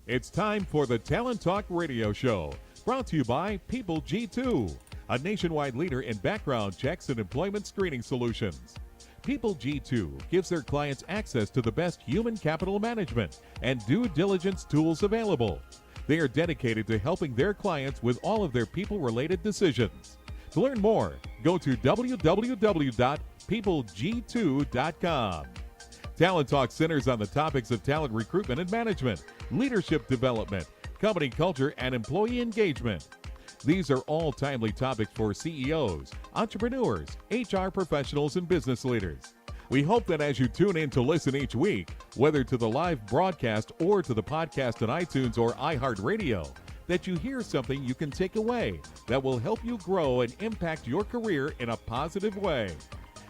It's time for the Talent Talk Radio Show, brought to you by People G2, a nationwide leader in background checks and employment screening solutions. People G2 gives their clients access to the best human capital management and due diligence tools available. They are dedicated to helping their clients with all of their people-related decisions. To learn more, go to www.peopleg2.com. Talent Talk centers on the topics of talent recruitment and management, leadership development, company culture, and employee engagement. These are all timely topics for CEOs, entrepreneurs, HR professionals, and business leaders. We hope that as you tune in to listen each week, whether to the live broadcast or to the podcast on iTunes or iHeartRadio, that you hear something you can take away that will help you grow and impact your career in a positive way.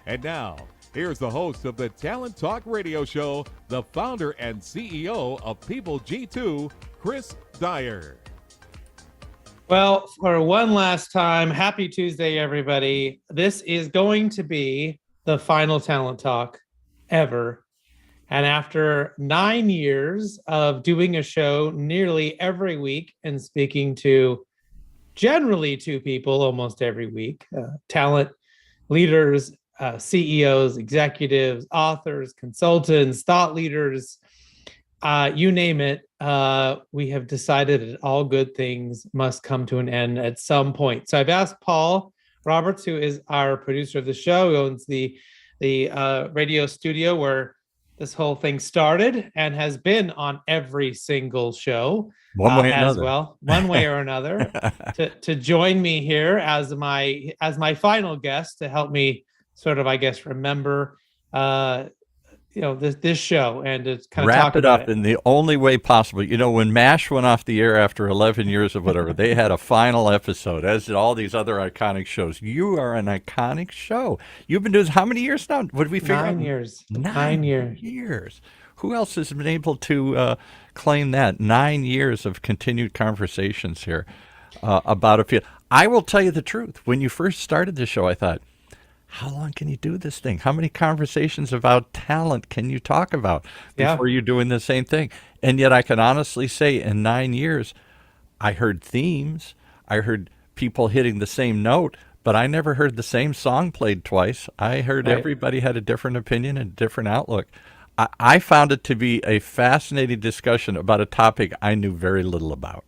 And now, here's the host of the Talent Talk Radio Show, the founder and CEO of People G2, Chris Dyer. Well, for one last time, happy Tuesday, everybody. This is going to be the final Talent Talk ever. And after 9 years of doing a show nearly every week and speaking to generally two people almost every week, talent leaders, CEOs, executives, authors, consultants, thought leaders, you name it, we have decided that all good things must come to an end at some point. So I've asked Paul Roberts, who is our producer of the show, who owns the radio studio where this whole thing started and has been on every single show one way or as another. Well, one way or another, to join me here as my final guest to help me sort of, I guess, remember this show and to kind of wrap talk it about up in the only way possible. You know, when MASH went off the air after 11 years of whatever, they had a final episode, as did all these other iconic shows. You are an iconic show. You've been doing this how many years now? What did we figure out? 9 years. 9 years. Who else has been able to claim that? 9 years of continued conversations here about a field. I will tell you the truth. When you first started the show, I thought, how long can you do this thing? How many conversations about talent can you talk about before you're doing the same thing? And yet I can honestly say in 9 years, I heard themes. I heard people hitting the same note, but I never heard the same song played twice. I heard everybody had a different opinion and different outlook. I found it to be a fascinating discussion about a topic I knew very little about.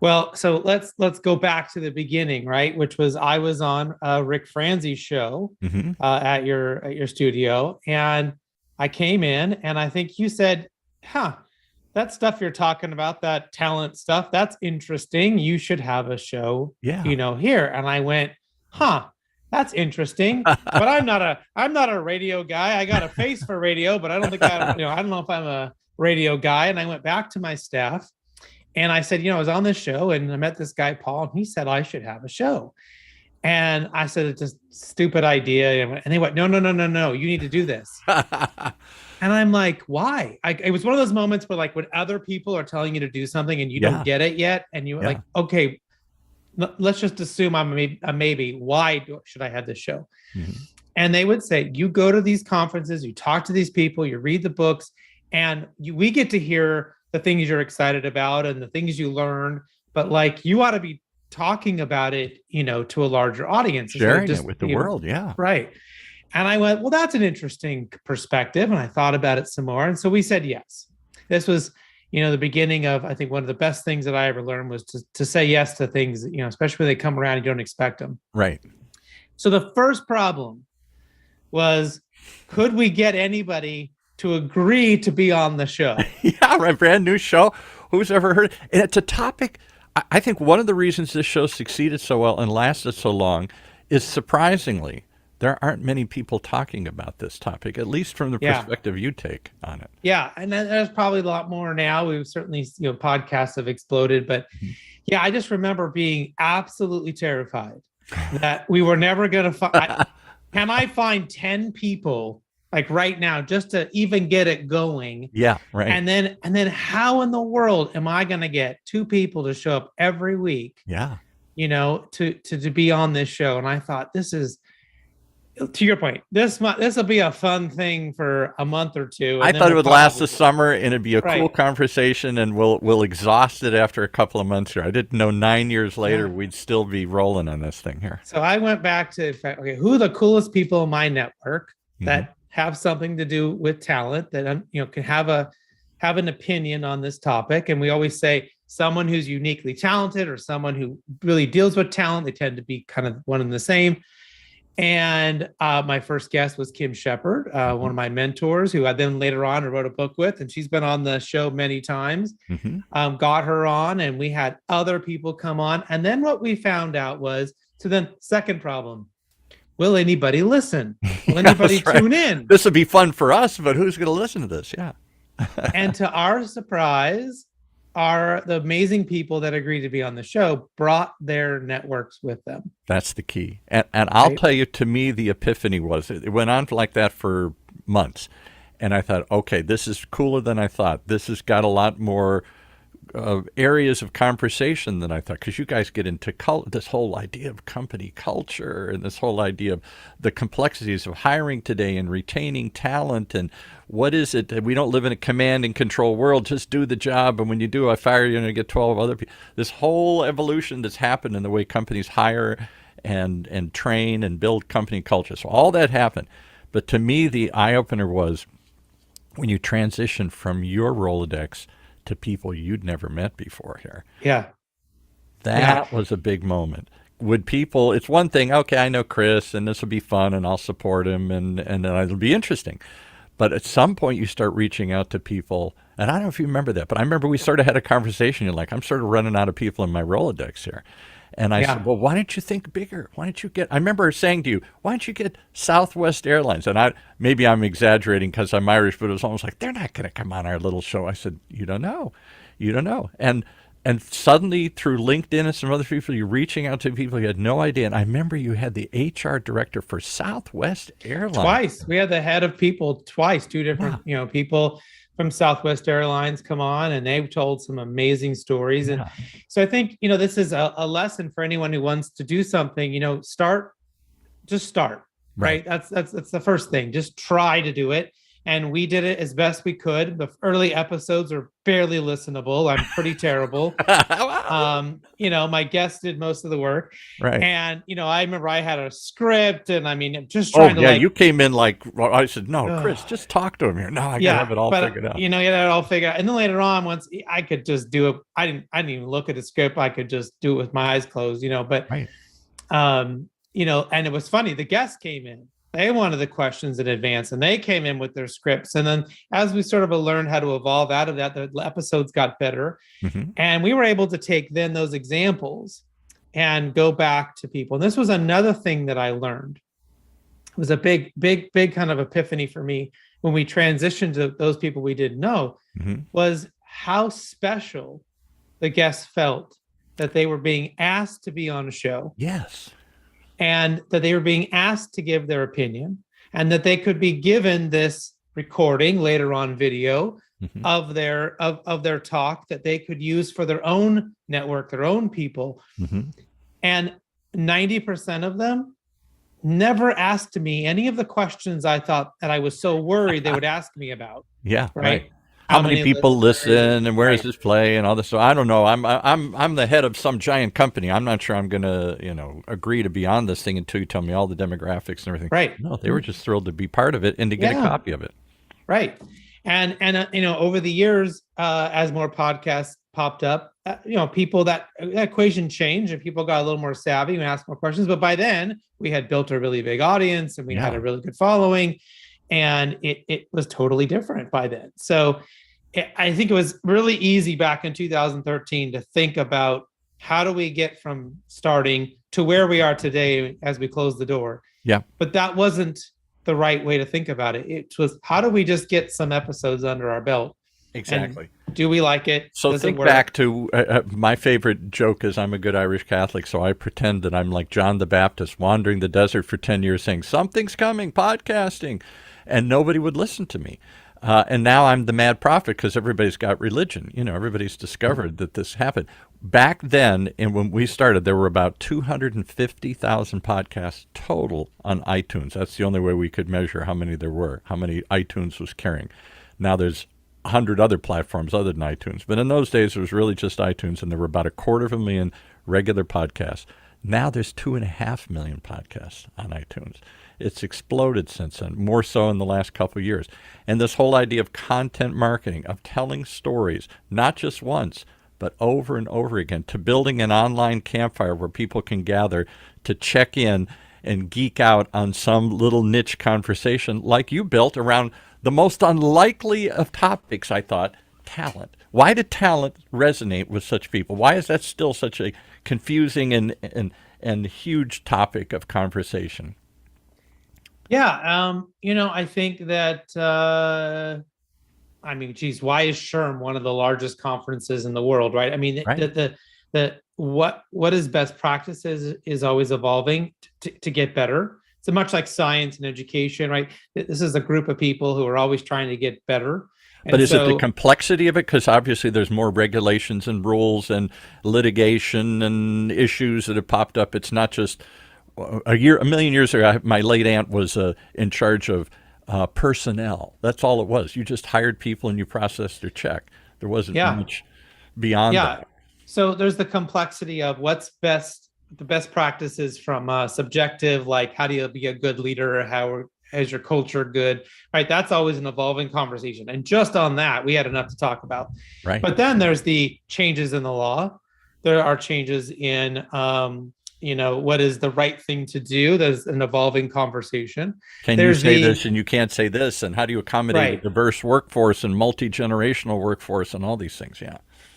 Well, so let's go back to the beginning, right? Which was I was on Rick Franzi's show at your studio, and I came in, and I think you said, that stuff you're talking about, that talent stuff, that's interesting. You should have a show, here." And I went, "That's interesting, but I'm not a radio guy. I got a face for radio, but I don't think I don't know if I'm a radio guy." And I went back to my staff. And I said, I was on this show and I met this guy, Paul, and he said I should have a show. And I said, it's a stupid idea. And they went, no, you need to do this. And I'm like, why? It was one of those moments where, like, when other people are telling you to do something and you don't get it yet, and you're like, okay, let's just assume I'm a maybe. Why should I have this show? Mm-hmm. And they would say, you go to these conferences, you talk to these people, you read the books, and we get to hear the things you're excited about and the things you learn, but like you ought to be talking about it, to a larger audience. Sharing it with the world. Yeah. Right. And I went, well, that's an interesting perspective. And I thought about it some more. And so we said, yes. This was, the beginning of, I think one of the best things that I ever learned was to say yes to things, especially when they come around, you don't expect them. Right. So the first problem was, could we get anybody to agree to be on the show? Yeah, right. Brand new show. Who's ever heard? And it's a topic. I think one of the reasons this show succeeded so well and lasted so long is, surprisingly, there aren't many people talking about this topic, at least from the perspective you take on it. Yeah, and there's probably a lot more now. We've certainly, podcasts have exploded, but I just remember being absolutely terrified that we were never going to find. Can I find 10 people? Like right now, just to even get it going. Yeah, right. And then how in the world am I going to get 2 people to show up every week? Yeah. To be on this show? And I thought, this is to your point, this will be a fun thing for a month or two. I thought it would last the summer, and it'd be a cool conversation, and we'll exhaust it after a couple of months here. I didn't know 9 years later we'd still be rolling on this thing here. So I went back to, okay, who are the coolest people in my network that have something to do with talent, that can have an opinion on this topic. And we always say someone who's uniquely talented or someone who really deals with talent. They tend to be kind of one and the same. And my first guest was Kim Shepard, one of my mentors, who I then later on wrote a book with, and she's been on the show many times. Got her on, and we had other people come on. And then what we found out was, so then second problem, will anybody listen? Will anybody tune in? This would be fun for us, but who's going to listen to this? Yeah. And to our surprise, the amazing people that agreed to be on the show brought their networks with them. That's the key. And I'll tell you, to me, the epiphany was, it went on like that for months. And I thought, okay, this is cooler than I thought. This has got a lot more areas of conversation than I thought, because you guys get into this whole idea of company culture and this whole idea of the complexities of hiring today and retaining talent, and what is it? We don't live in a command and control world. Just do the job, and when you do, I fire you and I get 12 other people. This whole evolution that's happened in the way companies hire and train and build company culture. So all that happened. But to me, the eye-opener was when you transition from your Rolodex to people you'd never met before here. Yeah. That was a big moment. Would people, it's one thing, okay, I know Chris and this will be fun and I'll support him and it'll be interesting. But at some point you start reaching out to people, and I don't know if you remember that, but I remember we sort of had a conversation. You're like, I'm sort of running out of people in my Rolodex here. And I said, well, why don't you think bigger? Why don't you I remember saying to you, why don't you get Southwest Airlines? And maybe I'm exaggerating because I'm Irish, but it was almost like, they're not going to come on our little show. I said, you don't know. You don't know. And suddenly through LinkedIn and some other people, you're reaching out to people you had no idea. And I remember you had the HR director for Southwest Airlines. Twice. We had the head of people twice, two different, people from Southwest Airlines come on, and they've told some amazing stories. And so I think, this is a lesson for anyone who wants to do something, just start, right? That's the first thing. Just try to do it. And we did it as best we could. The early episodes are barely listenable. I'm pretty terrible. My guest did most of the work. Right. And, I remember I had a script, and just trying to you came in like, I said, no, Chris, just talk to him here. No, I gotta have it all figured out. You had it all figured out. And then later on, once I could just do it, I didn't even look at the script. I could just do it with my eyes closed, and it was funny. The guests came in. They wanted the questions in advance, and they came in with their scripts. And then as we sort of learned how to evolve out of that, the episodes got better. And we were able to take then those examples and go back to people. And this was another thing that I learned. It was a big kind of epiphany for me when we transitioned to those people we didn't know, was how special the guests felt that they were being asked to be on a show. Yes. And that they were being asked to give their opinion, and that they could be given this recording, later on video, of their talk that they could use for their own network, their own people. And 90% of them never asked me any of the questions I thought that I was so worried they would ask me about. Yeah, right. How many people listen, and where does this play, and all this? So I don't know. I'm the head of some giant company. I'm not sure I'm going to agree to be on this thing until you tell me all the demographics and everything. Right. No, they were just thrilled to be part of it and to get a copy of it. Right. And over the years, as more podcasts popped up, people that equation changed, and people got a little more savvy and asked more questions. But by then, we had built a really big audience, and we had a really good following. And it was totally different by then. So I think it was really easy back in 2013 to think about, how do we get from starting to where we are today as we close the door? Yeah. But that wasn't the right way to think about it. It was, how do we just get some episodes under our belt? Exactly. And do we like it? So think back to my favorite joke is, I'm a good Irish Catholic, so I pretend that I'm like John the Baptist wandering the desert for 10 years saying, something's coming, podcasting. And nobody would listen to me. And now I'm the mad prophet because everybody's got religion. Everybody's discovered that this happened. back then, and when we started, there were about 250,000 podcasts total on iTunes. That's the only way we could measure how many there were, how many iTunes was carrying. Now there's 100 other platforms other than iTunes. But in those days, it was really just iTunes, and there were about 250,000 regular podcasts. Now there's 2.5 million podcasts on iTunes. It's exploded since then, more so in the last couple of years. And this whole idea of content marketing, of telling stories, not just once, but over and over again, to building an online campfire where people can gather to check in and geek out on some little niche conversation like you built around the most unlikely of topics, I thought, talent. Why did talent resonate with such people? Why is that still such a confusing and huge topic of conversation? Yeah, I think that geez, why is SHRM one of the largest conferences in the world, right? I mean, Right. the what is best practices is always evolving to get better. So much like science and education, right? This is a group of people who are always trying to get better. But is it the complexity of it? Because obviously there's more regulations and rules and litigation and issues that have popped up. It's not just a million years ago, my late aunt was in charge of personnel. That's all it was. You just hired people and you processed their check. There wasn't much beyond that. So there's the complexity of what's best, the best practices from subjective, like how do you be a good leader? How is your culture good? Right. That's always an evolving conversation. And just on that, we had enough to talk about. Right. But then there's the changes in the law. There are changes in what is the right thing to do. There's an evolving conversation. Can you say this and you can't say this? And how do you accommodate a diverse workforce and multi-generational workforce and all these things?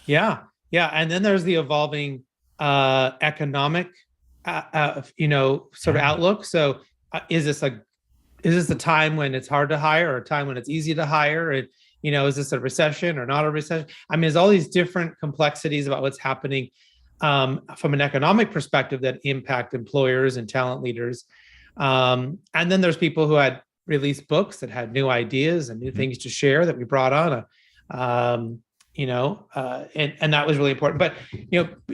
Yeah. And then there's the evolving economic, sort of outlook. So is this a time when it's hard to hire or a time when it's easy to hire? And, is this a recession or not a recession? I mean, there's all these different complexities about what's happening from an economic perspective that impact employers and talent leaders. And then there's people who had released books that had new ideas and new things to share that we brought on. And that was really important. But,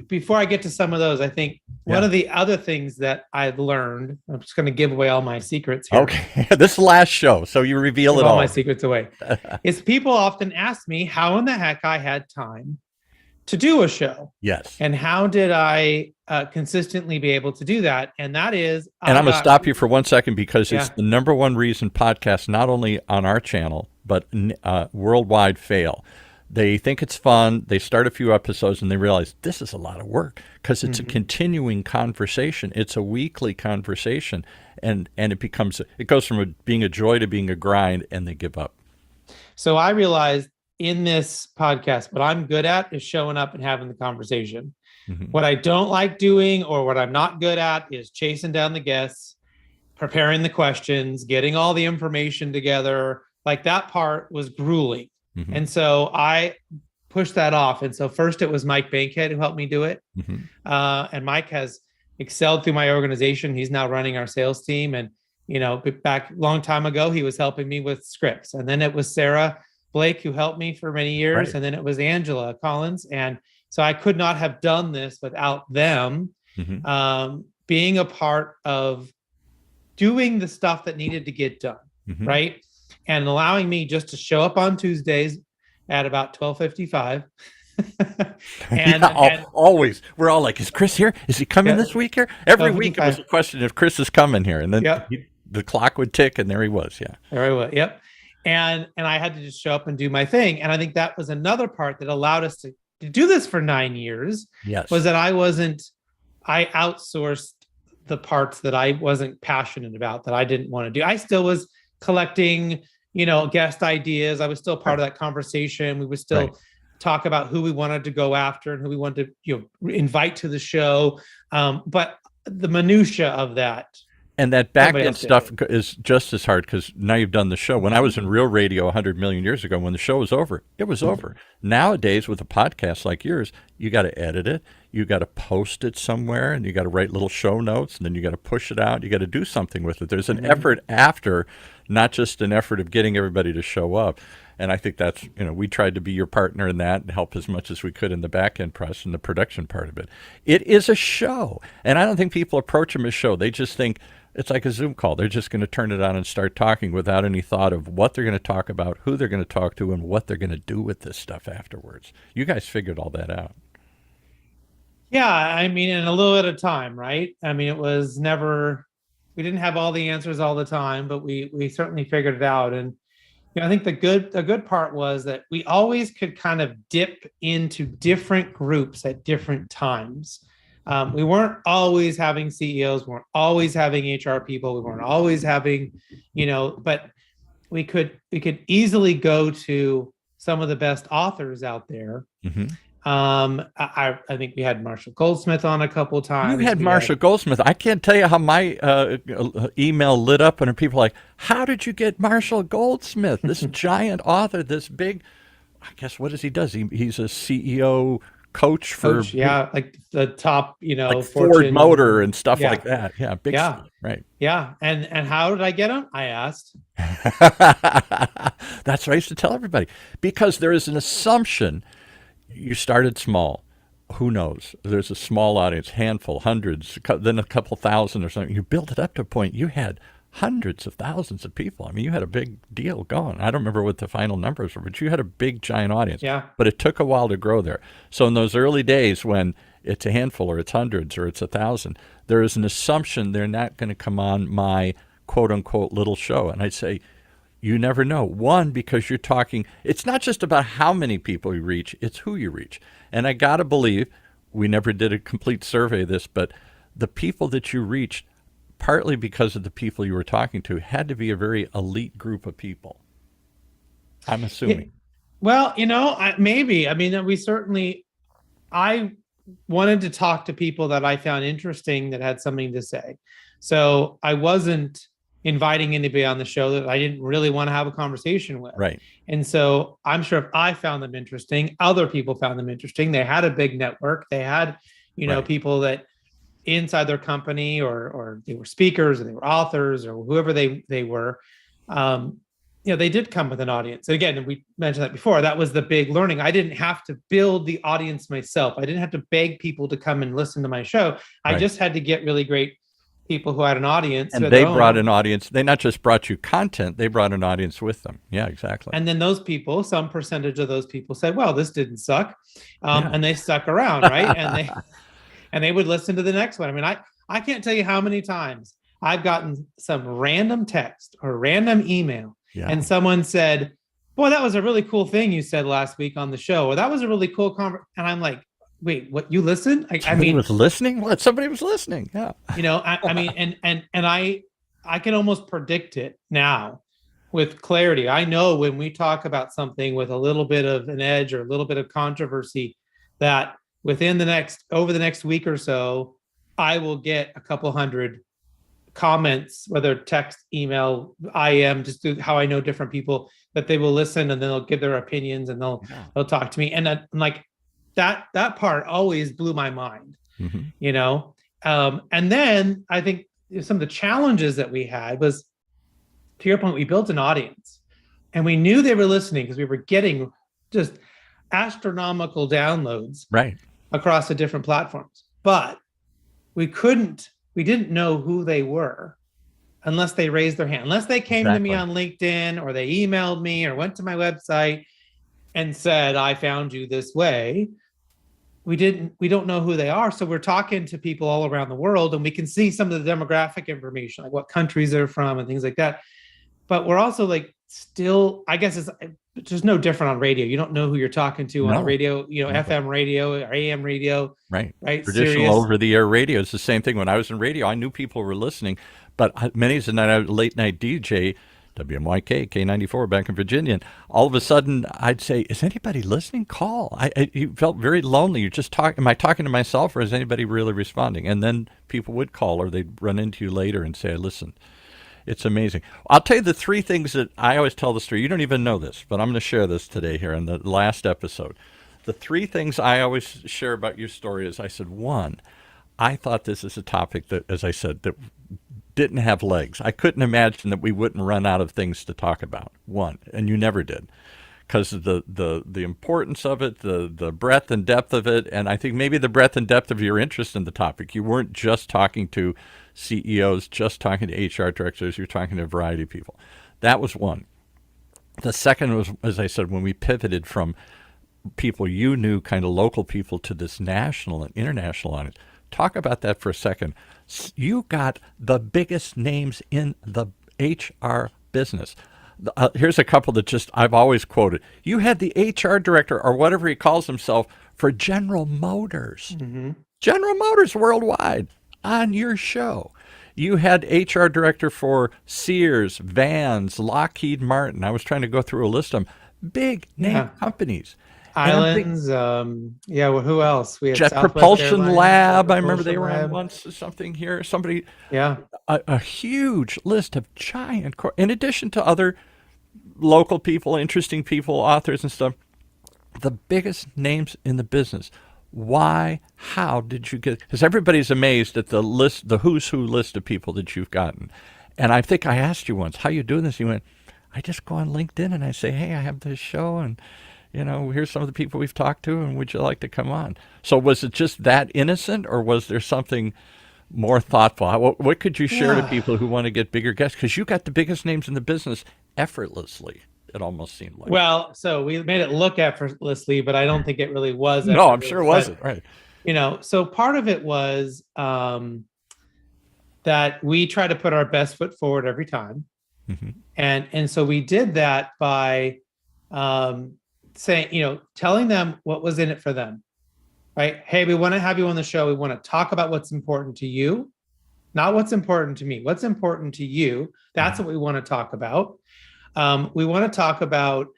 before I get to some of those, I think one of the other things that I've learned, I'm just going to give away all my secrets here. Okay. This last show, so you reveal all my secrets away, is people often ask me how in the heck I had time to do a show. Yes. And how did I consistently be able to do that? And that is... And I'm going to stop you for 1 second because it's the number one reason podcasts, not only on our channel, but worldwide fail. They think it's fun. They start a few episodes and they realize this is a lot of work because it's a continuing conversation. It's a weekly conversation. And it goes from being a joy to being a grind, and they give up. So I realized in this podcast, what I'm good at is showing up and having the conversation. Mm-hmm. What I don't like doing, or what I'm not good at, is chasing down the guests, preparing the questions, getting all the information together. Like, that part was grueling. Mm-hmm. And so I pushed that off. And so first it was Mike Bankhead who helped me do it. Mm-hmm. And Mike has excelled through my organization. He's now running our sales team. And, back a long time ago, he was helping me with scripts. And then it was Sarah Blake who helped me for many years. Right. And then it was Angela Collins. And so I could not have done this without them being a part of doing the stuff that needed to get done. Mm-hmm. Right. And allowing me just to show up on Tuesdays at about 12:55. and always. We're all like, is Chris here? Is he coming this week here? Every week it was a question if Chris is coming here. And then the clock would tick and there he was. Yeah. There he was. Yep. And I had to just show up and do my thing. And I think that was another part that allowed us to do this for 9 years. Yes. Was that I outsourced the parts that I wasn't passionate about, that I didn't want to do. I still was collecting, guest ideas. I was still part of that conversation. We would still talk about who we wanted to go after and who we wanted to, invite to the show. But the minutia of that. And that back end stuff is just as hard because now you've done the show. When I was in real radio 100 million years ago, when the show was over, it was over. Nowadays, with a podcast like yours, you got to edit it. You got to post it somewhere, and you got to write little show notes, and then you got to push it out. You got to do something with it. There's an effort after, not just an effort of getting everybody to show up. And I think that's, we tried to be your partner in that and help as much as we could in the back end press and the production part of it. It is a show. And I don't think people approach them as show. They just think it's like a Zoom call. They're just going to turn it on and start talking without any thought of what they're going to talk about, who they're going to talk to, and what they're going to do with this stuff afterwards. You guys figured all that out. Yeah, I mean, in a little at a time, right? I mean, it was never, we didn't have all the answers all the time, but we certainly figured it out. And I think the good part was that we always could kind of dip into different groups at different times. We weren't always having CEOs, we weren't always having HR people, we weren't always having, but we could easily go to some of the best authors out there. Mm-hmm. I think we had Marshall Goldsmith on a couple of times. You had Marshall Goldsmith. I can't tell you how my email lit up and people are like, how did you get Marshall Goldsmith? This giant author, this big, I guess, what does he does? He's a CEO coach for like the top, like Fortune, Ford Motor and stuff like that. Yeah, big stuff, right. Yeah. And how did I get him? I asked. That's what I used to tell everybody, because there is an assumption. You started small. Who knows? There's a small audience, handful, hundreds, then a couple thousand or something. You built it up to a point you had hundreds of thousands of people. I mean, you had a big deal going. I don't remember what the final numbers were, but you had a big, giant audience. Yeah. But it took a while to grow there. So in those early days when it's a handful or it's hundreds or it's 1,000, there is an assumption they're not going to come on my quote-unquote little show. And I'd say, you never know. One, because you're talking, it's not just about how many people you reach, it's who you reach. And I got to believe, we never did a complete survey of this, but the people that you reached, partly because of the people you were talking to, had to be a very elite group of people. I'm assuming. Well, maybe. I mean, I wanted to talk to people that I found interesting that had something to say. So I wasn't inviting anybody on the show that I didn't really want to have a conversation with. Right. And so I'm sure if I found them interesting, other people found them interesting. They had a big network. They had, right, people that inside their company or they were speakers or they were authors or whoever they were, they did come with an audience. And again, we mentioned that before, that was the big learning. I didn't have to build the audience myself. I didn't have to beg people to come and listen to my show. I just had to get really great people who had an audience. And they brought an audience. They not just brought you content, they brought an audience with them. Yeah, exactly. And then those people, some percentage of those people said, well, this didn't suck. And they stuck around, right? And they would listen to the next one. I mean, I can't tell you how many times I've gotten some random text or random email and someone said, boy, that was a really cool thing you said last week on the show, or that was a really cool conversation. And I'm like, wait, what, you listened? I mean, was listening? What? Somebody was listening. Yeah. I mean, and I can almost predict it now with clarity. I know when we talk about something with a little bit of an edge or a little bit of controversy, that over the next week or so, I will get a couple hundred comments, whether text, email, IM, just through how I know different people, that they will listen and then they'll give their opinions and they'll talk to me. And I'm like, that part always blew my mind, and then I think some of the challenges that we had was, to your point, we built an audience and we knew they were listening because we were getting just astronomical downloads across the different platforms, but we didn't know who they were unless they raised their hand, unless they came to me on LinkedIn or they emailed me or went to my website and said, I found you this way. We don't know who they are. So we're talking to people all around the world and we can see some of the demographic information, like what countries they're from and things like that. But we're also like, still, I guess it's just no different on radio. You don't know who you're talking to on radio, FM radio or AM radio. Right. Traditional Sirius. over-the-air radio is the same thing. When I was in radio, I knew people were listening, but many of the night I was a late-night DJ, WMYK, K94 back in Virginia. And all of a sudden, I'd say, is anybody listening? Call. You felt very lonely. You're just talking. Am I talking to myself or is anybody really responding? And then people would call or they'd run into you later and say, listen. It's amazing. I'll tell you the three things that I always tell the story. You don't even know this, but I'm going to share this today here in the last episode. The three things I always share about your story is, I said, one, I thought this is a topic that, as I said, that didn't have legs. I couldn't imagine that we wouldn't run out of things to talk about. One, and you never did. because of the importance of it, the breadth and depth of it, and I think maybe the breadth and depth of your interest in the topic. You weren't just talking to CEOs, just talking to HR directors. You're talking to a variety of people. That was one. The second was, as I said, when we pivoted from people you knew, kind of local people, to this national and international audience. Talk about that for a second. You got the biggest names in the HR business. Here's a couple that just I've always quoted. You had the HR director, or whatever he calls himself, for General Motors. Mm-hmm. General Motors worldwide on your show. You had HR director for Sears, Vans, Lockheed Martin. I was trying to go through a list of them. Big name companies. Islands, well, who else? We had Jet Southwest Propulsion Airlines, Lab. Jet I remember they Propulsion were on Lab. once something here. Somebody, Yeah. a huge list of giant, in addition to other local people, interesting people, authors and stuff, the biggest names in the business. Why? How did you get? Because everybody's amazed at the list, the who's who list of people that you've gotten. And I think I asked you once, how you doing this? You went, I just go on LinkedIn and I say, hey, I have this show, and here's some of the people we've talked to, and would you like to come on? So was it just that innocent, or was there something more thoughtful? What could you share to people who want to get bigger guests? Because you got the biggest names in the business effortlessly, it almost seemed like. Well, so we made it look effortlessly, but I don't think it really was. No, I'm sure it wasn't. Right. So part of it was that we try to put our best foot forward every time. Mm-hmm. And so we did that by saying, telling them what was in it for them, right? Hey, we want to have you on the show. We want to talk about what's important to you, not what's important to me. What's important to you? That's what we want to talk about. We want to talk about,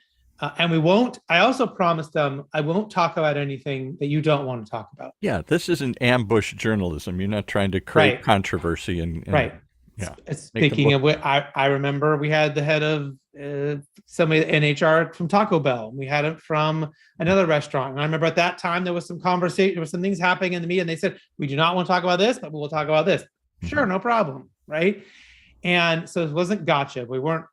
and we won't, I also promised them, I won't talk about anything that you don't want to talk about. Yeah, this isn't ambush journalism. You're not trying to create controversy and right. Yeah. Speaking of which, I remember we had the head of somebody in HR from Taco Bell. We had it from another restaurant. And I remember at that time, there was some conversation, there was some things happening in the meeting. And they said, we do not want to talk about this, but we will talk about this. Mm-hmm. Sure, no problem. Right. And so it wasn't gotcha. We weren't,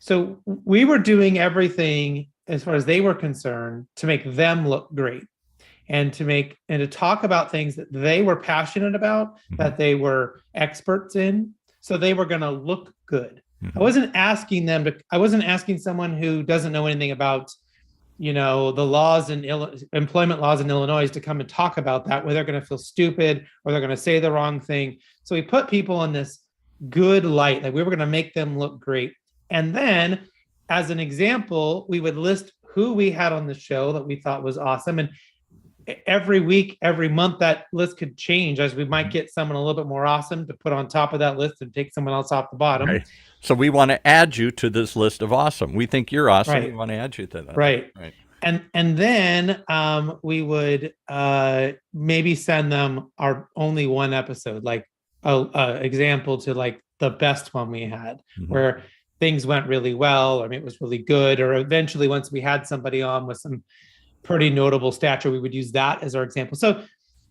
so we were doing everything as far as they were concerned to make them look great. And to talk about things that they were passionate about, mm-hmm. that they were experts in, so they were going to look good. Mm-hmm. I wasn't asking someone who doesn't know anything about, the laws and employment laws in Illinois to come and talk about that, where they're going to feel stupid or they're going to say the wrong thing. So we put people in this good light, like we were going to make them look great. And then, as an example, we would list who we had on the show that we thought was awesome. And every week, every month, that list could change, as we might get someone a little bit more awesome to put on top of that list and take someone else off the bottom. Right. So we want to add you to this list of awesome. We think you're awesome. Right. We want to add you to that. Right. And then we would maybe send them our only one episode, like example to like the best one we had, mm-hmm. where things went really well, or it was really good, or eventually once we had somebody on with some pretty notable stature, we would use that as our example. So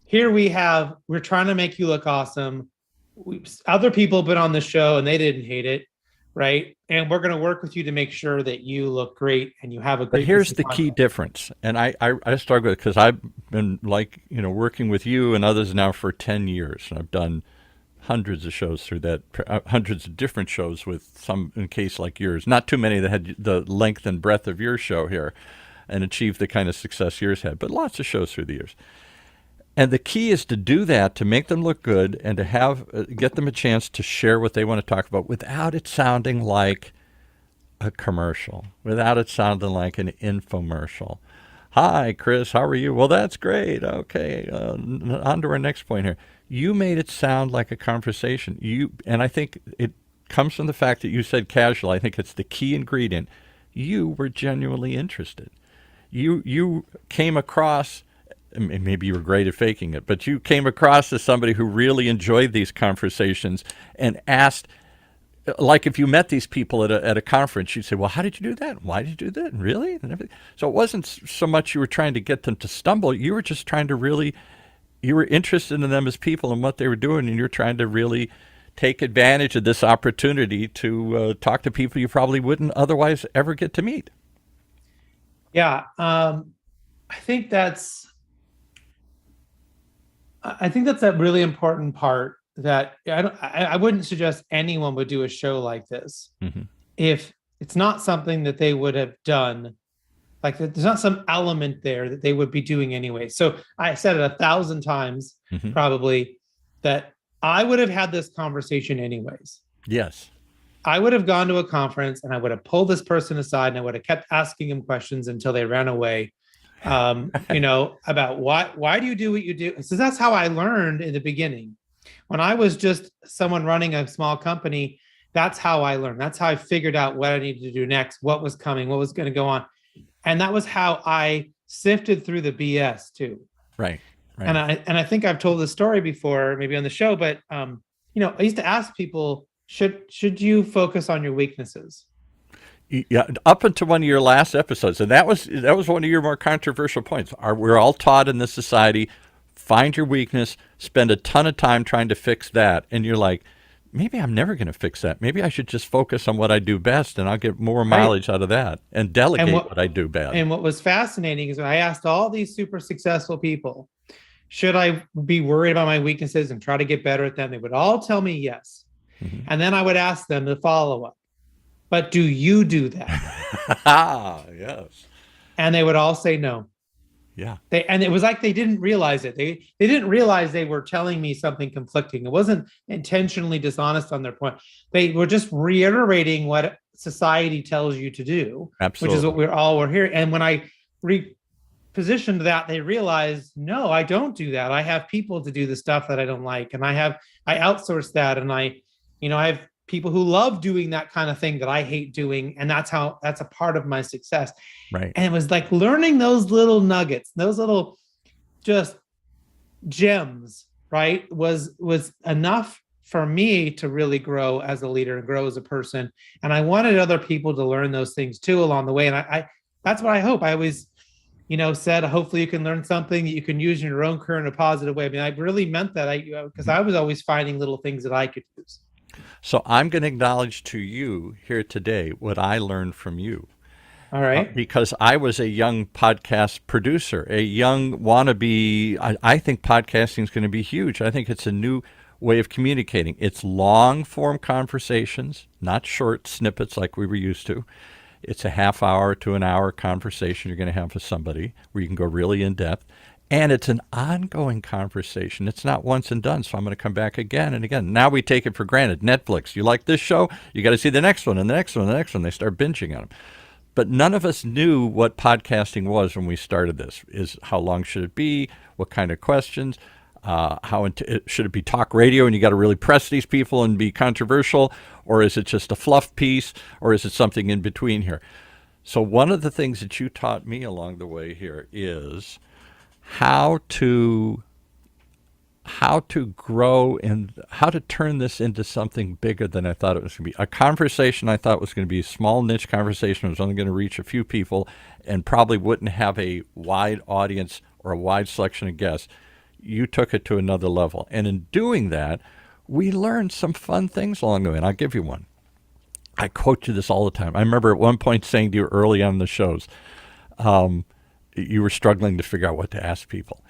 here we're trying to make you look awesome. Other people have been on the show and they didn't hate it, right? And we're going to work with you to make sure that you look great and you have a great. But here's the key difference, and I struggle with it because I've been working with you and others now for 10 years, and I've done hundreds of shows through that, hundreds of different shows with some in case like yours. Not too many that had the length and breadth of your show here and achieved the kind of success yours had, but lots of shows through the years. And the key is to do that, to make them look good and to have get them a chance to share what they want to talk about without it sounding like a commercial, without it sounding like an infomercial. Hi, Chris, how are you? Well, that's great. Okay, on to our next point here. You made it sound like a conversation. And I think it comes from the fact that you said casual. I think it's the key ingredient. You were genuinely interested. You came across, maybe you were great at faking it, but you came across as somebody who really enjoyed these conversations and asked, like if you met these people at a conference, you'd say, well, how did you do that? Why did you do that? Really? And everything. So it wasn't so much you were trying to get them to stumble. You were just trying to really, you were interested in them as people and what they were doing, and you're trying to really take advantage of this opportunity to talk to people you probably wouldn't otherwise ever get to meet. Yeah. I think that's a really important part that I wouldn't suggest anyone would do a show like this Mm-hmm. if it's not something that they would have done. Like there's not some element there that they would be doing anyway. So I said it 1,000 times, Mm-hmm. probably, that I would have had this conversation anyways. Yes. I would have gone to a conference and I would have pulled this person aside and I would have kept asking them questions until they ran away. About why do you do what you do? So that's how I learned in the beginning. When I was just someone running a small company, that's how I learned. That's how I figured out what I needed to do next, what was coming, what was going to go on. And that was how I sifted through the BS too. Right. Right. And I think I've told this story before, maybe on the show, but I used to ask people, should you focus on your weaknesses? Yeah, up until one of your last episodes, and that was one of your more controversial points. We're all taught in this society, find your weakness, spend a ton of time trying to fix that, and you're like, maybe I'm never going to fix that. Maybe I should just focus on what I do best, and I'll get more mileage out of that, and delegate what I do best. And what was fascinating is when I asked all these super successful people, should I be worried about my weaknesses and try to get better at them? They would all tell me yes. Mm-hmm. And then I would ask them the follow-up. But do you do that? Yes. And they would all say no. Yeah. And it was like they didn't realize it. They didn't realize they were telling me something conflicting. It wasn't intentionally dishonest on their point. They were just reiterating what society tells you to do. Absolutely. Which is what we're here. And when I repositioned that, they realized, no, I don't do that. I have people to do the stuff that I don't like. And I outsource that. And I have people who love doing that kind of thing that I hate doing. And that's a part of my success. Right. And it was like learning those little nuggets, those little just gems, right? Was enough for me to really grow as a leader and grow as a person. And I wanted other people to learn those things too along the way. And I that's what I hope. I always, said, hopefully you can learn something that you can use in your own career in a positive way. I mean, I really meant that because I was always finding little things that I could use. So I'm going to acknowledge to you here today what I learned from you. All right. Because I was a young podcast producer, a young wannabe. I think podcasting is going to be huge. I think it's a new way of communicating. It's long-form conversations, not short snippets like we were used to. It's a half hour to an hour conversation you're going to have with somebody where you can go really in depth. And it's an ongoing conversation. It's not once and done. So I'm going to come back again and again. Now we take it for granted. Netflix, you like this show? You got to see the next one and the next one and the next one. They start binging on them. But none of us knew what podcasting was when we started this. Is how long should it be? What kind of questions? Should it be talk radio and you got to really press these people and be controversial? Or is it just a fluff piece? Or is it something in between here? So one of the things that you taught me along the way here is how to grow and how to turn this into something bigger than I thought it was going to be. A conversation I thought was going to be a small niche conversation, was only going to reach a few people and probably wouldn't have a wide audience or a wide selection of guests. You took it to another level. And in doing that, we learned some fun things along the way. And I'll give you one. I quote you this all the time. I remember at one point saying to you early on in the shows, you were struggling to figure out what to ask people.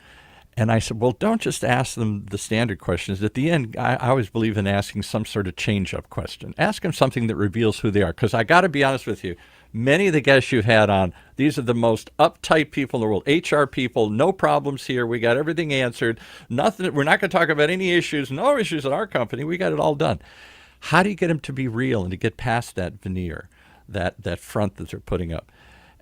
And I said, well, don't just ask them the standard questions. At the end, I always believe in asking some sort of change-up question. Ask them something that reveals who they are. Because I got to be honest with you, many of the guests you've had on, these are the most uptight people in the world. HR people, no problems here. We got everything answered. Nothing. We're not going to talk about any issues. No issues at our company. We got it all done. How do you get them to be real and to get past that veneer, that front that they're putting up?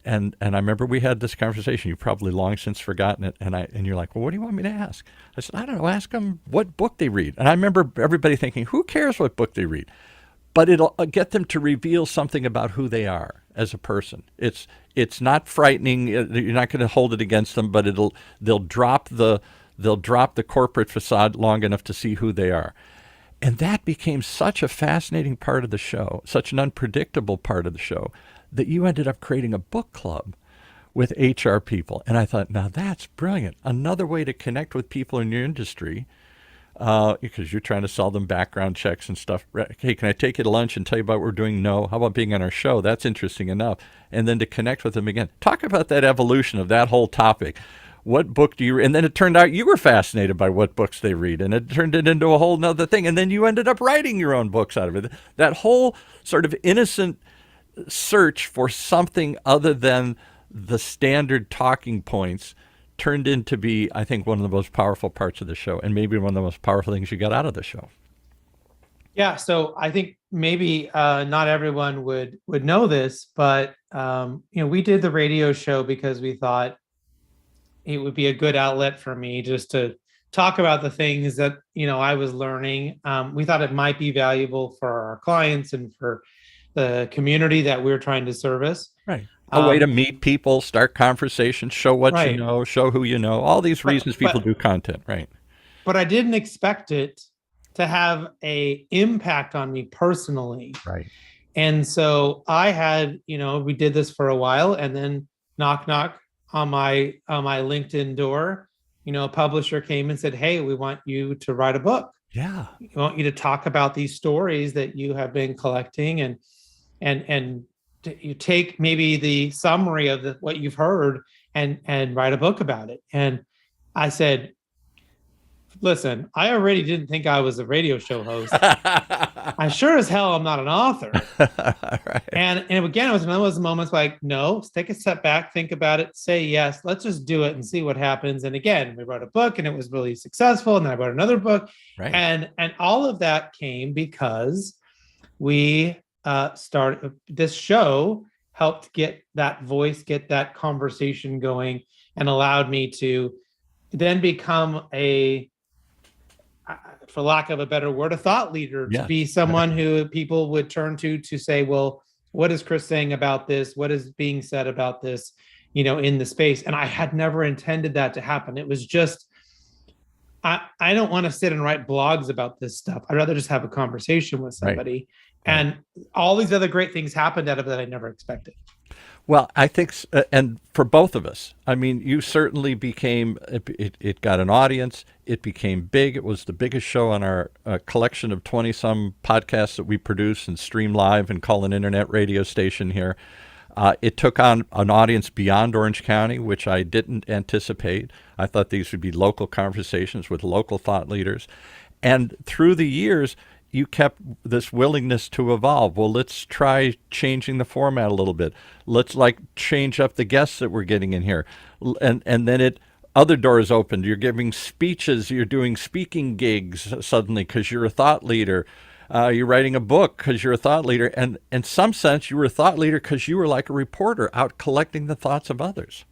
And I remember we had this conversation. You've probably long since forgotten it. And you're like, well, what do you want me to ask? I said, I don't know. Ask them what book they read. And I remember everybody thinking, who cares what book they read? But it'll get them to reveal something about who they are as a person. It's not frightening. You're not going to hold it against them, but they'll drop the corporate facade long enough to see who they are. And that became such a fascinating part of the show, such an unpredictable part of the show, that you ended up creating a book club with HR people. And I thought, now that's brilliant. Another way to connect with people in your industry because you're trying to sell them background checks and stuff. Hey, can I take you to lunch and tell you about what we're doing? No. How about being on our show? That's interesting enough. And then to connect with them again. Talk about that evolution of that whole topic. What book do you read? And then it turned out you were fascinated by what books they read, and it turned it into a whole nother thing. And then you ended up writing your own books out of it. That whole sort of innocent search for something other than the standard talking points turned into be, I think, one of the most powerful parts of the show, and maybe one of the most powerful things you got out of the show. Yeah, so I think maybe not everyone would know this, but we did the radio show because we thought it would be a good outlet for me just to talk about the things that I was learning. We thought it might be valuable for our clients and for the community that we're trying to service. Right. A way to meet people, start conversations, show what right. you know, show who you know, all these reasons people do content, right? But I didn't expect it to have a impact on me personally. Right. And so I had, we did this for a while, and then knock, knock on my LinkedIn door, a publisher came and said, hey, we want you to write a book. Yeah. We want you to talk about these stories that you have been collecting, and you take maybe the summary of what you've heard and write a book about it. And I said, listen, I already didn't think I was a radio show host. I sure as hell I'm not an author. Right. And again, it was one of those moments like, no, take a step back, think about it, say yes, let's just do it and see what happens. And again, we wrote a book and it was really successful. And then I wrote another book. Right. And all of that came because we started this show, helped get that voice, get that conversation going, and allowed me to then become for lack of a better word, a thought leader, to be someone who people would turn to say, well, what is Chris saying about this? What is being said about this, in the space? And I had never intended that to happen. It was just, I don't want to sit and write blogs about this stuff. I'd rather just have a conversation with somebody. Right. And all these other great things happened out of it that I never expected. Well, I think, and for both of us, I mean, you certainly became, it got an audience, it became big. It was the biggest show on our collection of 20-some podcasts that we produce and stream live and call an internet radio station here. It took on an audience beyond Orange County, which I didn't anticipate. I thought these would be local conversations with local thought leaders. And through the years, you kept this willingness to evolve. Well, let's try changing the format a little bit. Let's change up the guests that we're getting in here. And then other doors opened. You're giving speeches. You're doing speaking gigs suddenly because you're a thought leader. You're writing a book because you're a thought leader. And in some sense, you were a thought leader because you were like a reporter out collecting the thoughts of others.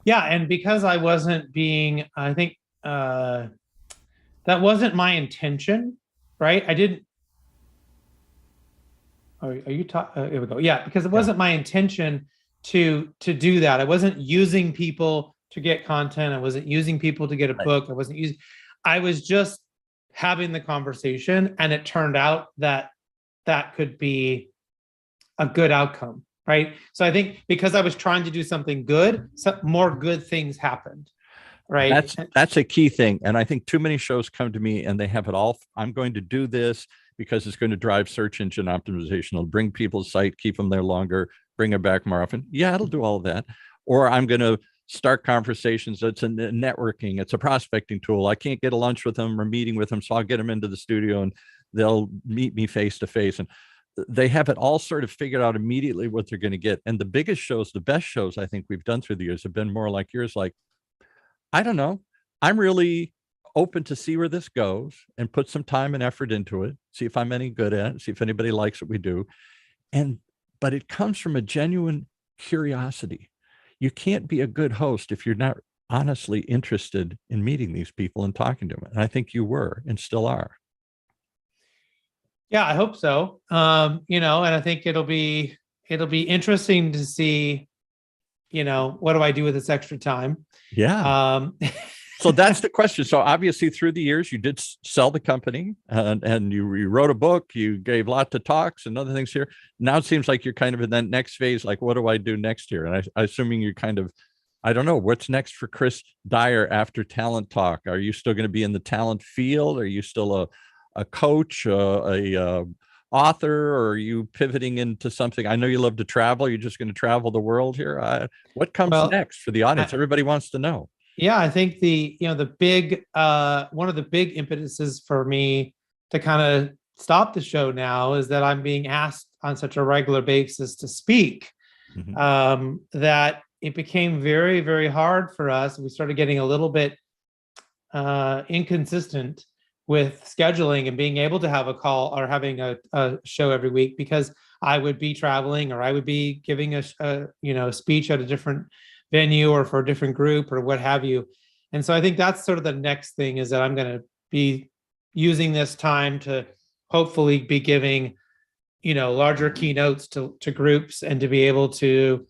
Yeah. And because I wasn't I think that wasn't my intention. Right. I didn't. Are you talking? Here we go. Yeah. Because it wasn't my intention to do that. I wasn't using people to get content. I wasn't using people to get a book. I was just having the conversation, and it turned out that could be a good outcome. Right. So I think because I was trying to do something good, more good things happened. Right. That's a key thing. And I think too many shows come to me and they have it all. I'm going to do this because it's going to drive search engine optimization. It'll bring people to site, keep them there longer, bring them back more often. Yeah, it'll do all of that. Or I'm going to start conversations. It's a networking. It's a prospecting tool. I can't get a lunch with them or meeting with them, so I'll get them into the studio and they'll meet me face to face. And they have it all sort of figured out immediately what they're going to get. And the biggest shows, the best shows I think we've done through the years have been more like yours, like, I don't know. I'm really open to see where this goes and put some time and effort into it, see if I'm any good at it, see if anybody likes what we do. But it comes from a genuine curiosity. You can't be a good host if you're not honestly interested in meeting these people and talking to them. And I think you were and still are. Yeah, I hope so. And I think it'll be interesting to see, what do I do with this extra time? Yeah. So that's the question. So obviously through the years, you did sell the company and you wrote a book, you gave lots of talks and other things here. Now it seems like you're kind of in that next phase, like, what do I do next year? And I assuming you're kind of, I don't know what's next for Chris Dyer after Talent Talk. Are you still going to be in the talent field? Are you still a coach, a author, or are you pivoting into something? I know you love to travel. You're just going to travel the world here. What comes next for the audience? Everybody wants to know. Yeah, I think the big one of the big impetuses for me to kind of stop the show now is that I'm being asked on such a regular basis to speak, that it became very, very hard for us. We started getting a little bit inconsistent with scheduling and being able to have a call or having a show every week, because I would be traveling or I would be giving a speech at a different venue or for a different group or what have you. And so I think that's sort of the next thing, is that I'm going to be using this time to hopefully be giving, larger keynotes to groups, and to be able to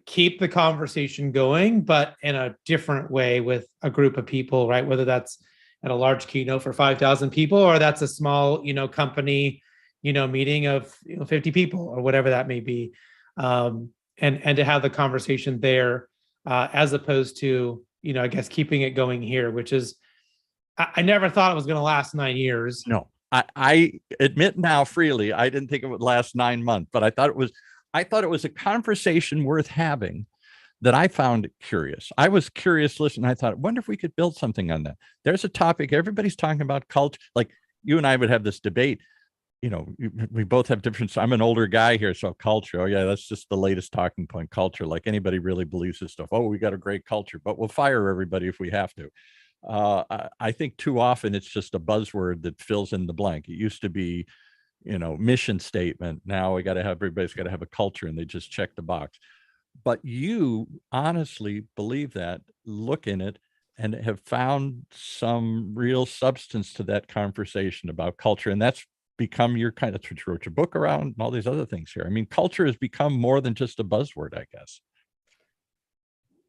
keep the conversation going, but in a different way with a group of people, right? Whether that's at a large keynote for 5,000 people, or that's a small, company, meeting of 50 people or whatever that may be. And to have the conversation there, as opposed to, I guess keeping it going here, which is, I never thought it was going to last 9 years. No, I admit now freely, I didn't think it would last 9 months, but I thought it was a conversation worth having that I found curious. I was curious listening. I thought, I wonder if we could build something on that. There's a topic, everybody's talking about culture. Like you and I would have this debate. We both have different. I'm an older guy here, so culture. Oh yeah, that's just the latest talking point. Culture, like anybody really believes this stuff. Oh, we got a great culture, but we'll fire everybody if we have to. I think too often it's just a buzzword that fills in the blank. It used to be, mission statement. Now everybody's got to have a culture, and they just check the box. But you honestly believe that, look in it, and have found some real substance to that conversation about culture. And that's become your kind of, what you wrote your book around and all these other things here. I mean, culture has become more than just a buzzword, I guess.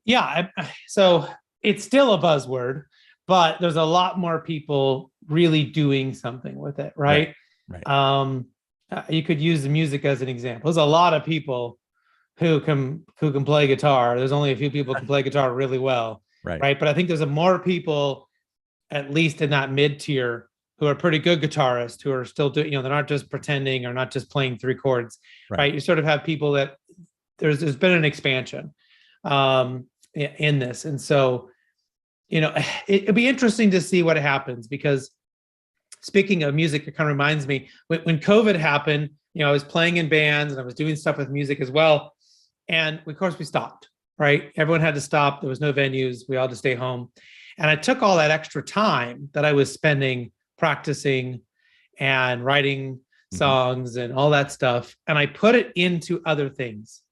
Yeah. So it's still a buzzword, but there's a lot more people really doing something with it. Right. Right. You could use the music as an example. There's a lot of people who can play guitar. There's only a few people who can play guitar really well. Right. But I think there's more people, at least in that mid tier, who are pretty good guitarists, who are still doing, they're not just pretending or not just playing 3 chords. Right. You sort of have people that there's been an expansion in this. And so, it'd be interesting to see what happens, because speaking of music, it kind of reminds me when COVID happened, I was playing in bands and I was doing stuff with music as well. And of course we stopped, right? Everyone had to stop. There was no venues. We all had to stay home. And I took all that extra time that I was spending practicing and writing songs and all that stuff, and I put it into other things.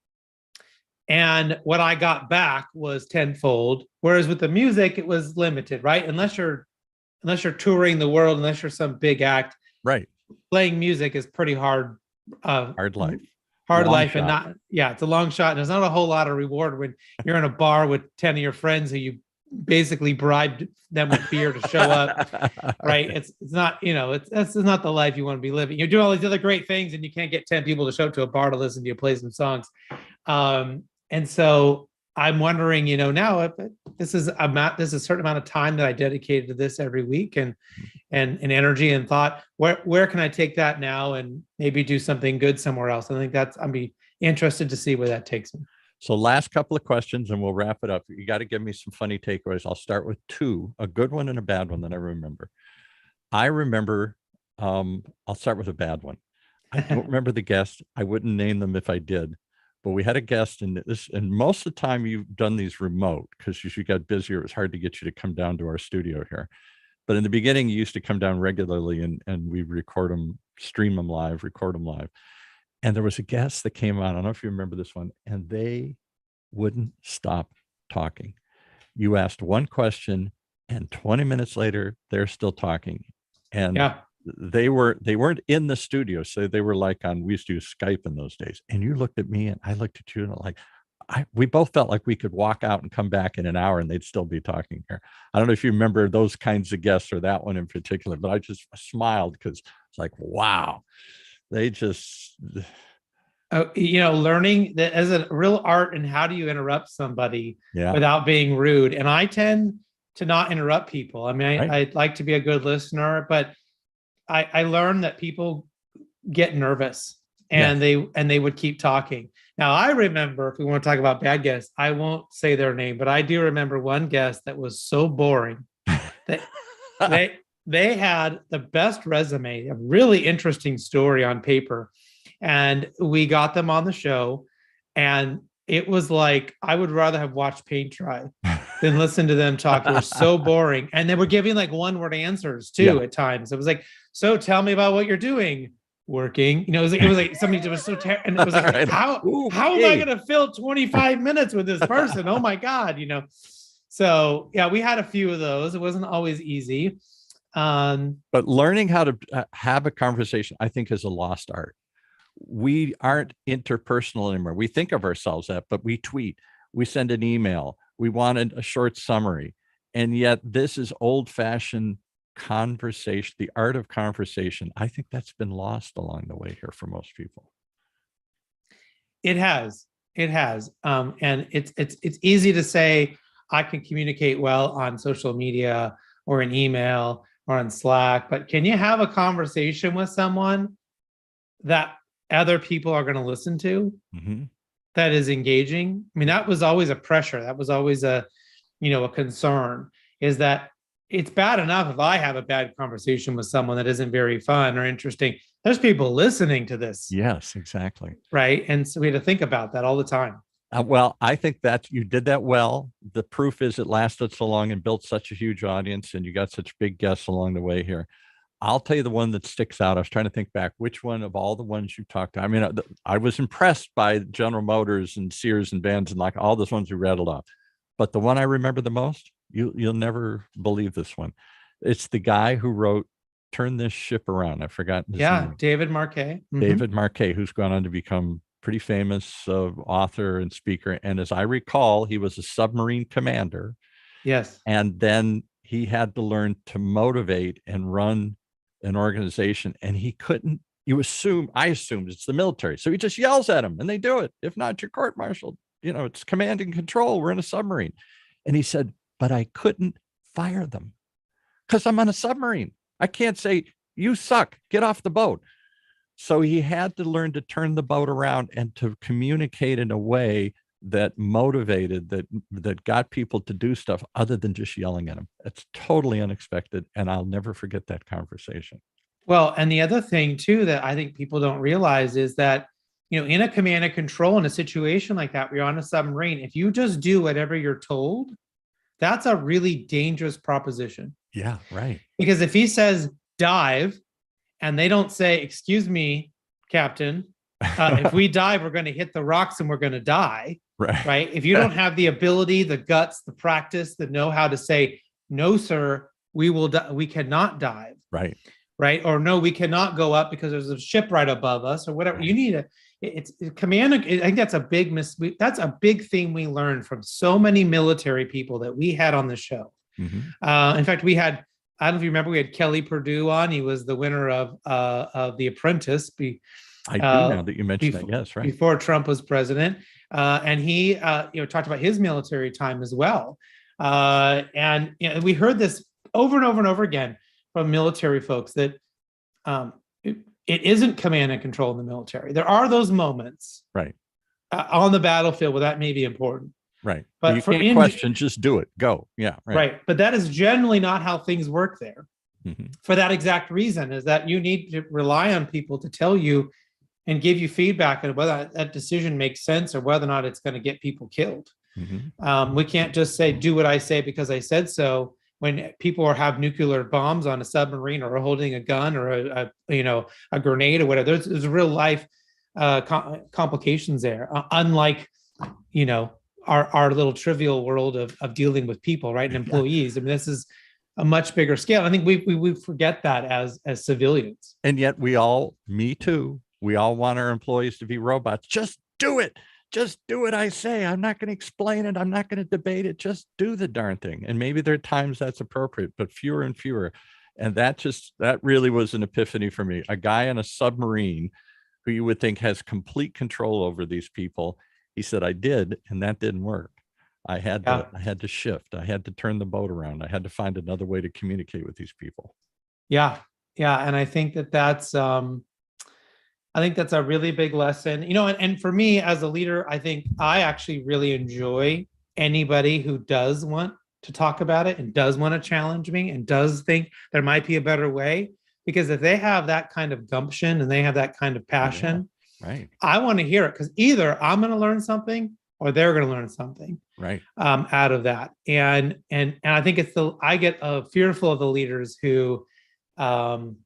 And what I got back was tenfold. Whereas with the music, it was limited, right? Unless you're touring the world, unless you're some big act, right? Playing music is pretty hard. Hard life. Hard long life, shot. It's a long shot. And there's not a whole lot of reward when you're in a bar with 10 of your friends who you basically bribed them with beer to show up, right? It's not, it's not the life you want to be living. You're doing all these other great things and you can't get 10 people to show up to a bar to listen to you play some songs. And so I'm wondering, now if this is a certain amount of time that I dedicated to this every week and energy and thought, where can I take that now and maybe do something good somewhere else? I think I'd be interested to see where that takes me. So last couple of questions and we'll wrap it up. You got to give me some funny takeaways. I'll start with 2, a good one and a bad one that I remember. I'll start with a bad one. I don't remember the guest. I wouldn't name them if I did, but we had a guest and most of the time you've done thes remote because you got busier. It was hard to get you to come down to our studio here. But in the beginning, you used to come down regularly and we record them, stream them live, record them live. And there was a guest that came on, I don't know if you remember this one, and they wouldn't stop talking. You asked one question and 20 minutes later, they're still talking. And they weren't in the studio. So they were like we used to use Skype in those days. And you looked at me and I looked at you and we both felt like we could walk out and come back in an hour and they'd still be talking here. I don't know if you remember those kinds of guests or that one in particular, but I just smiled because it's like, wow. They just, learning that as a real art and how do you interrupt somebody Yeah. without being rude. And I tend to not interrupt people. I mean, Right. I like to be a good listener, but I learned that people get nervous and they would keep talking. Now I remember, if we want to talk about bad guests, I won't say their name, but I do remember one guest that was so boring that they had the best resume, a really interesting story on paper, and we got them on the show, and it was like I would rather have watched paint dry than listen to them talk. It was so boring, and they were giving like one-word answers too at times. It was like, "So tell me about what you're doing." Working, it was like somebody that was so and it was like, Right. how am I going to fill 25 minutes with this person? Oh my God, So yeah, we had a few of those. It wasn't always easy. But learning how to have a conversation, I think, is a lost art. We aren't interpersonal anymore. We think of ourselves that, but we tweet, we send an email, we wanted a short summary. And yet this is old-fashioned conversation, the art of conversation. I think that's been lost along the way here for most people. It has. And it's easy to say I can communicate well on social media or an email or on Slack, but can you have a conversation with someone that other people are going to listen to, that is engaging? I mean, that was always a pressure. That was always a concern, is that it's bad enough if I have a bad conversation with someone that isn't very fun or interesting. There's people listening to this. Yes, exactly. Right. And so we had to think about that all the time. Well, I think that you did that well. The proof is it lasted so long and built such a huge audience, and you got such big guests along the way here. I'll tell you the one that sticks out. I was trying to think back, which one of all the ones you talked to. I mean, I was impressed by General Motors and Sears and Benz and like all those ones you rattled off. But the one I remember the most, you'll never believe this one. It's the guy who wrote Turn This Ship Around. I've forgotten his name. David Marquet. David Marquet, who's gone on to become pretty famous author and speaker. And as I recall, he was a submarine commander. Yes. And then he had to learn to motivate and run an organization. And he couldn't, I assumed it's the military. So he just yells at them and they do it. If not, you're court-martialed. It's command and control. We're in a submarine. And he said, but I couldn't fire them because I'm on a submarine. I can't say, you suck, get off the boat. So he had to learn to turn the boat around and to communicate in a way that motivated, that got people to do stuff other than just yelling at them. It's totally unexpected. And I'll never forget that conversation. Well, and the other thing too, that I think people don't realize is that, in a command and control, in a situation like that, where you're on a submarine, if you just do whatever you're told, that's a really dangerous proposition. Yeah, right. Because if he says dive and they don't say, excuse me, Captain, if we dive, we're going to hit the rocks and we're going to die. Right. If you don't have the ability, the guts, the practice, the know-how to say, no, sir, we cannot dive. Right. Or no, we cannot go up because there's a ship right above us or whatever. You need it's command. I think that's a big thing we learned from so many military people that we had on the show. In fact, we had, I don't know if you remember, we had Kelly Purdue on. He was the winner of The Apprentice. I do now that you mentioned that. Yes, right. Before Trump was president. And he, talked about his military time as well. And we heard this over and over and over again from military folks that it isn't command and control in the military. There are those moments, right, on the battlefield where that may be important, right. But you can't question, just do it, go, yeah, right. But that is generally not how things work there. For that exact reason, is that you need to rely on people to tell you and give you feedback on whether that decision makes sense or whether or not it's going to get people killed. We can't just say, do what I say because I said so, when people have nuclear bombs on a submarine or holding a gun or a grenade or whatever. There's real life complications there, unlike our little trivial world of dealing with people, right, and employees. I mean, this is a much bigger scale. I think we forget that as civilians. And yet me too, we all want our employees to be robots. Just do it. Just do what I say. I'm not going to explain it. I'm not going to debate it. Just do the darn thing. And maybe there are times that's appropriate, but fewer and fewer. And that really was an epiphany for me. A guy on a submarine who you would think has complete control over these people. He said, I did, and that didn't work. I had to shift. I had to turn the boat around. I had to find another way to communicate with these people. Yeah. And I think that's a really big lesson, and for me as a leader, I think I actually really enjoy anybody who does want to talk about it and does want to challenge me and does think there might be a better way, because if they have that kind of gumption and they have that kind of passion, right, I want to hear it, because either I'm going to learn something or they're going to learn something right, out of that. And I think I get fearful of the leaders who don't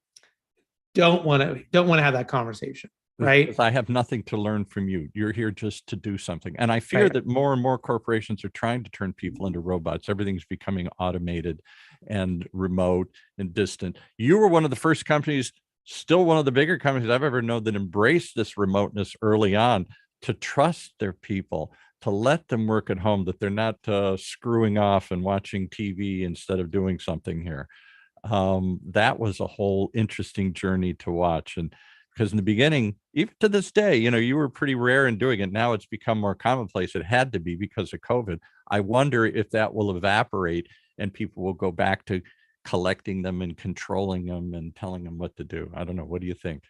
want to have that conversation, right? Because I have nothing to learn from you. You're here just to do something. And I fear that more and more corporations are trying to turn people into robots. Everything's becoming automated and remote and distant. You were one of the first companies, still one of the bigger companies I've ever known, that embraced this remoteness early on, to trust their people, to let them work at home, that they're not screwing off and watching TV instead of doing something here. That was a whole interesting journey to watch. And because in the beginning, even to this day, you were pretty rare in doing it. Now it's become more commonplace. It had to be because of COVID. I wonder if that will evaporate and people will go back to collecting them and controlling them and telling them what to do. I don't know. What do you think?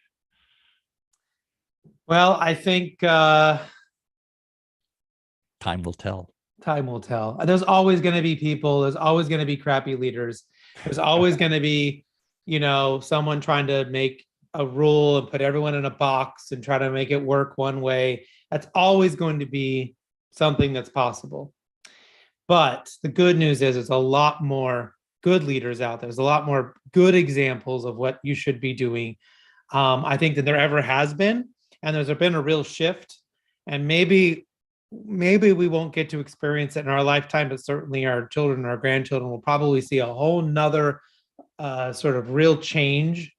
Well, I think time will tell. Time will tell. There's always going to be people. There's always going to be crappy leaders. There's always going to be, someone trying to make a rule and put everyone in a box and try to make it work one way. That's always going to be something that's possible. But the good news is there's a lot more good leaders out there. There's a lot more good examples of what you should be doing. I think that there ever has been, and there's been a real shift. And maybe we won't get to experience it in our lifetime, but certainly our children and our grandchildren will probably see a whole nother sort of real change.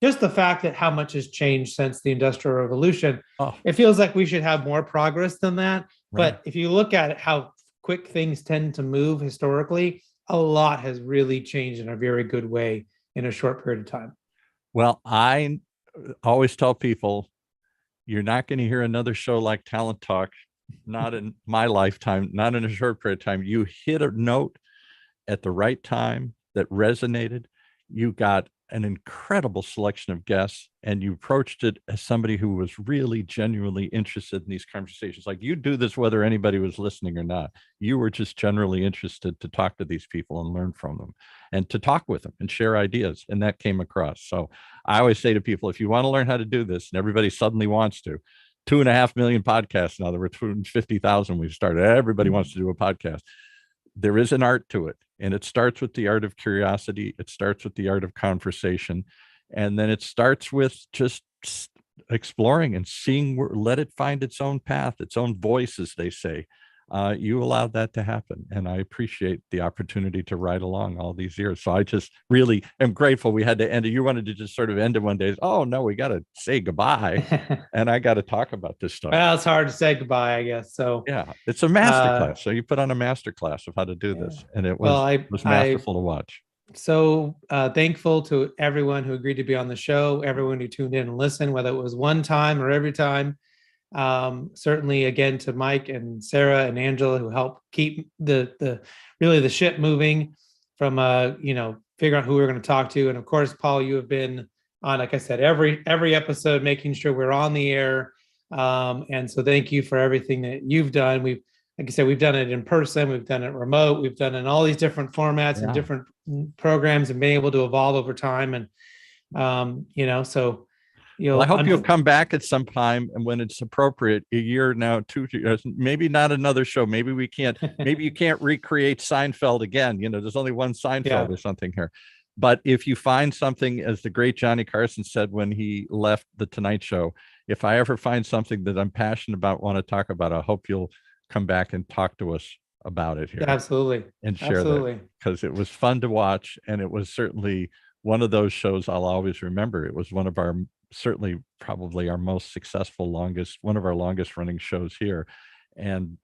Just the fact that how much has changed since the Industrial Revolution, It feels like we should have more progress than that. Right. But if you look at it, how quick things tend to move historically, a lot has really changed in a very good way in a short period of time. Well, I always tell people, you're not going to hear another show like Talent Talk, not in my lifetime, not in a short period of time. You hit a note at the right time that resonated. You got an incredible selection of guests, and you approached it as somebody who was really genuinely interested in these conversations. Like, you do this whether anybody was listening or not. You were just generally interested to talk to these people and learn from them and to talk with them and share ideas. And that came across. So I always say to people, if you want to learn how to do this, and everybody suddenly wants to, 2.5 million podcasts now, there were 250,000 we've started. Everybody wants to do a podcast. There is an art to it. And it starts with the art of curiosity. It starts with the art of conversation. And then it starts with just exploring and seeing, let it find its own path, its own voice, as they say. You allowed that to happen. And I appreciate the opportunity to ride along all these years. So I just really am grateful we had to end it. You wanted to just sort of end it one day. Oh, no, we got to say goodbye. And I got to talk about this stuff. Well, it's hard to say goodbye, I guess. So yeah, it's a master class. So you put on a master class of how to do this. And it was masterful to watch. So thankful to everyone who agreed to be on the show, everyone who tuned in and listened, whether it was one time or every time. Certainly again to Mike and Sarah and Angela, who helped keep the ship moving from figure out who we're going to talk to. And of course, Paul, you have been on, like I said, every episode, making sure we're on the air. And so thank you for everything that you've done. Like I said, we've done it in person, we've done it remote, we've done it in all these different formats and different programs, and been able to evolve over time. And so I hope you'll come back at some time, and when it's appropriate, a year now, 2 years, maybe not another show. Maybe we can't, maybe you can't recreate Seinfeld again. There's only one Seinfeld or something here. But if you find something, as the great Johnny Carson said when he left the Tonight Show, if I ever find something that I'm passionate about, want to talk about, I hope you'll come back and talk to us about it here. Absolutely. And share that, because it was fun to watch. And it was certainly one of those shows I'll always remember. It was one of our, certainly probably our most successful, one of our longest running shows here, and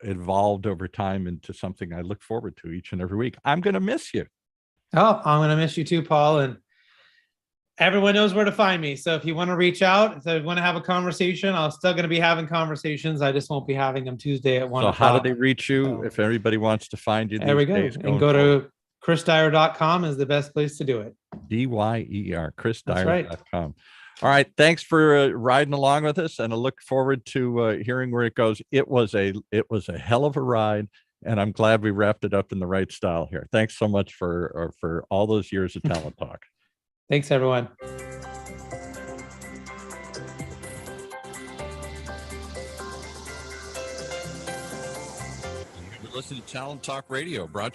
evolved over time into something I look forward to each and every week. I'm going to miss you. Oh, I'm going to miss you too, Paul. And Everyone knows where to find me. So if you want to reach out, if you want to have a conversation, I'm still going to be having conversations. I just won't be having them Tuesday at 1 So o'clock. how do they reach you if everybody wants to find you? There we go. And go to chrisdyer.com is the best place to do it. DYER, chrisdyer.com. Right. All right. Thanks for riding along with us, and I look forward to hearing where it goes. It was a hell of a ride, and I'm glad we wrapped it up in the right style here. Thanks so much for all those years of Talent Talk. Thanks, everyone. Listen to Talent Talk Radio, brought to you